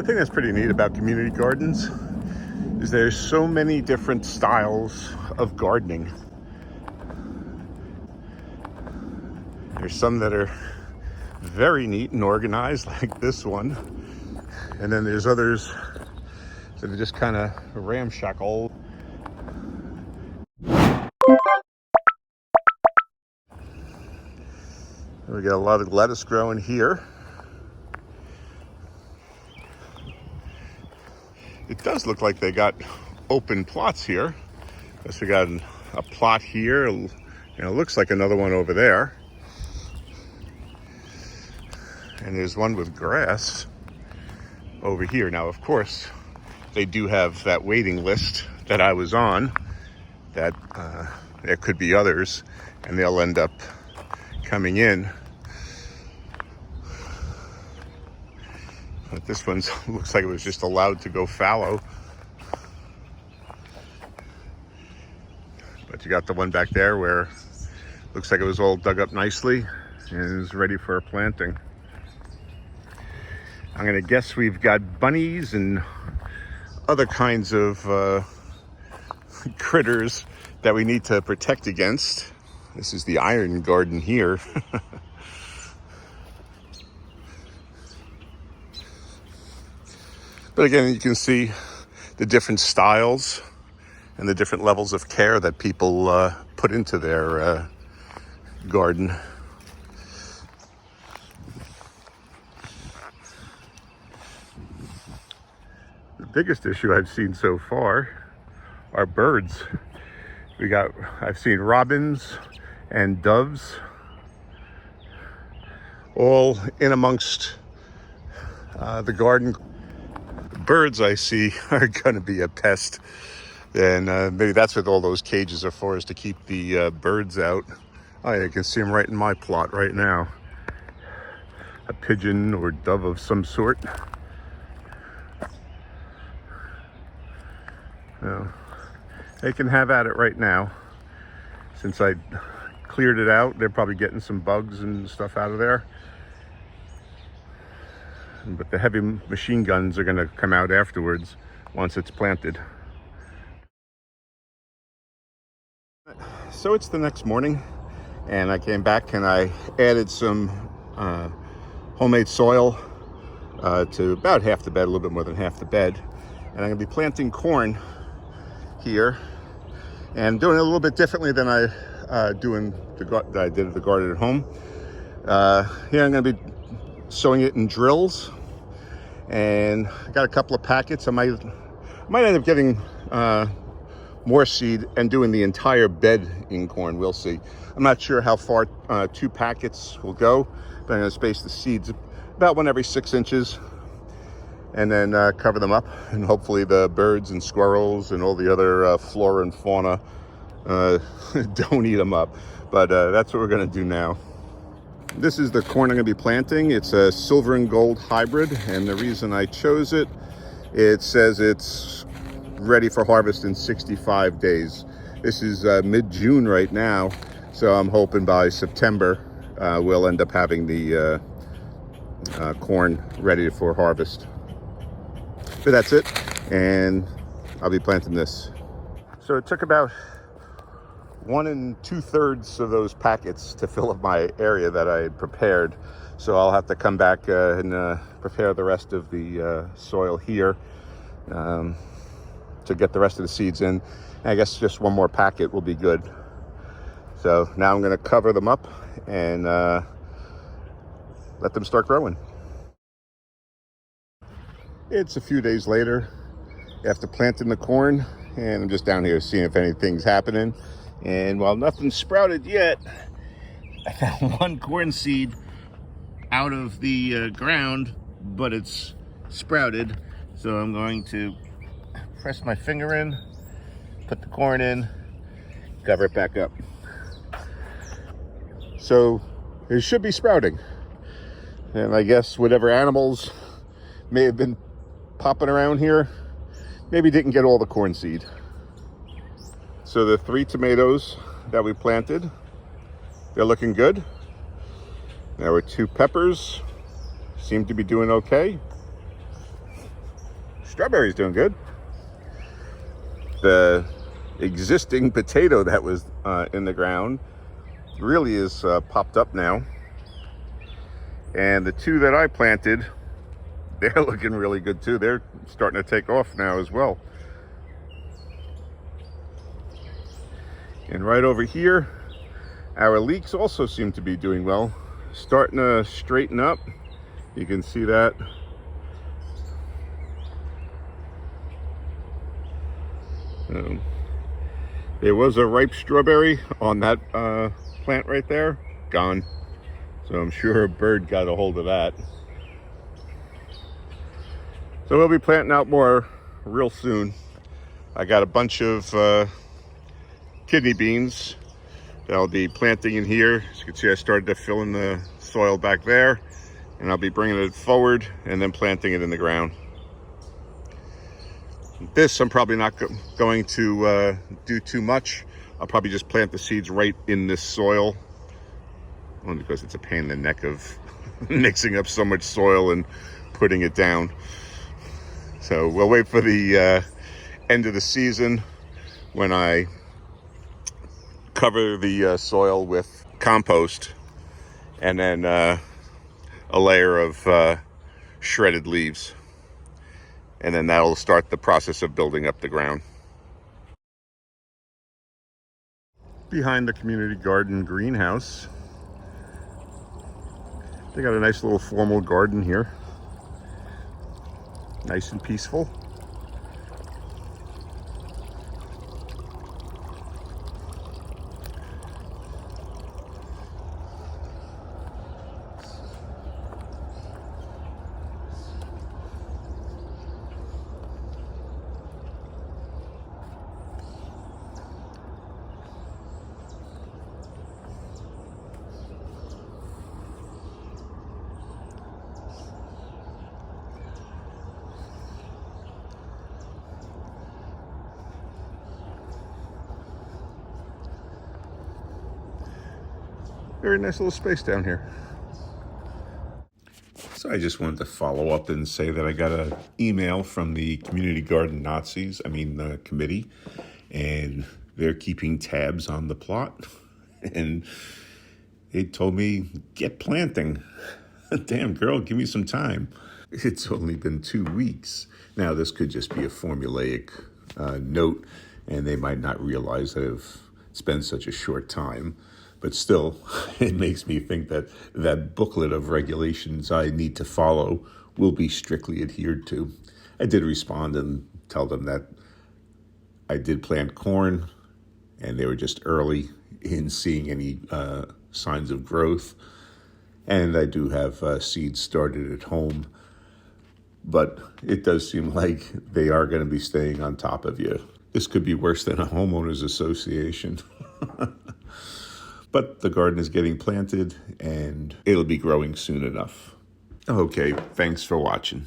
The thing that's pretty neat about community gardens is there's so many different styles of gardening. There's some that are very neat and organized, like this one. And then there's others that are just kind of ramshackle. We got a lot of lettuce growing here. It does look like they got open plots here. Guess we got a plot here. And it looks like another one over there. And there's one with grass over here. Now, of course, they do have that waiting list that I was on, that there could be others, and they'll end up coming in. But this one looks like it was just allowed to go fallow. But you got the one back there where looks like it was all dug up nicely and is ready for planting. I'm gonna guess we've got bunnies and other kinds of critters that we need to protect against. This is the iron garden here. But again, you can see the different styles and the different levels of care that people put into their garden. The biggest issue I've seen so far are birds. I've seen robins and doves all in amongst the garden. Birds I see are going to be a pest, and maybe that's what all those cages are for, is to keep the birds out. Oh yeah, you can see them right in my plot right now. A pigeon or dove of some sort. Well, they can have at it right now. Since I cleared it out, they're probably getting some bugs and stuff out of there. But the heavy machine guns are going to come out afterwards once it's planted. So it's the next morning, and I came back and I added some homemade soil to about half the bed, a little bit more than half the bed. And I'm going to be planting corn here, and doing it a little bit differently than I did the garden at home. Here I'm going to be sowing it in drills, and I got a couple of packets. I might end up getting more seed and doing the entire bed in corn. We'll see. I'm not sure how far 2 packets will go, but I'm going to space the seeds about one every 6 inches, and then cover them up, and hopefully the birds and squirrels and all the other flora and fauna don't eat them up. But that's what we're going to do now. This is the corn I'm going to be planting. It's a silver and gold hybrid, and the reason I chose it, it says it's ready for harvest in 65 days. This is mid-June right now, so I'm hoping by September we'll end up having the corn ready for harvest. But that's it, and I'll be planting this. So it took about 1 2/3 of those packets to fill up my area that I had prepared. So I'll have to come back and prepare the rest of the soil here to get the rest of the seeds in. And I guess just 1 more packet will be good. So now I'm going to cover them up and let them start growing. It's a few days later after planting the corn, and I'm just down here seeing if anything's happening. And while nothing's sprouted yet, I found 1 corn seed out of the ground, but it's sprouted. So I'm going to press my finger in, put the corn in, cover it back up. So it should be sprouting. And I guess whatever animals may have been popping around here maybe didn't get all the corn seed. So the 3 tomatoes that we planted, they're looking good. There were 2 peppers, seem to be doing okay. strawberry's doing good. The existing potato that was in the ground really is popped up now. And the two that I planted, they're looking really good too. They're starting to take off now as well. And right over here, our leeks also seem to be doing well. Starting to straighten up. You can see that. There was a ripe strawberry on that plant right there. Gone. So I'm sure a bird got a hold of that. So we'll be planting out more real soon. I got a bunch of kidney beans that I'll be planting in here. As you can see, I started to fill in the soil back there, and I'll be bringing it forward and then planting it in the ground. This I'm probably not going to do too much. I'll probably just plant the seeds right in this soil, only because it's a pain in the neck of mixing up so much soil and putting it down. So we'll wait for the end of the season when I cover the soil with compost and then a layer of shredded leaves. And then that'll start the process of building up the ground. Behind the community garden greenhouse, they got a nice little formal garden here. Nice and peaceful. Very nice little space down here. So I just wanted to follow up and say that I got an email from the Community Garden Nazis, the committee, and they're keeping tabs on the plot. And they told me, get planting. Damn, girl, give me some time. It's only been 2 weeks. Now, this could just be a formulaic note, and they might not realize that it's been such a short time. But still, it makes me think that that booklet of regulations I need to follow will be strictly adhered to. I did respond and tell them that I did plant corn, and they were just early in seeing any signs of growth. And I do have seeds started at home. But it does seem like they are going to be staying on top of you. This could be worse than a homeowners association. But the garden is getting planted, and it'll be growing soon enough. Okay, thanks for watching.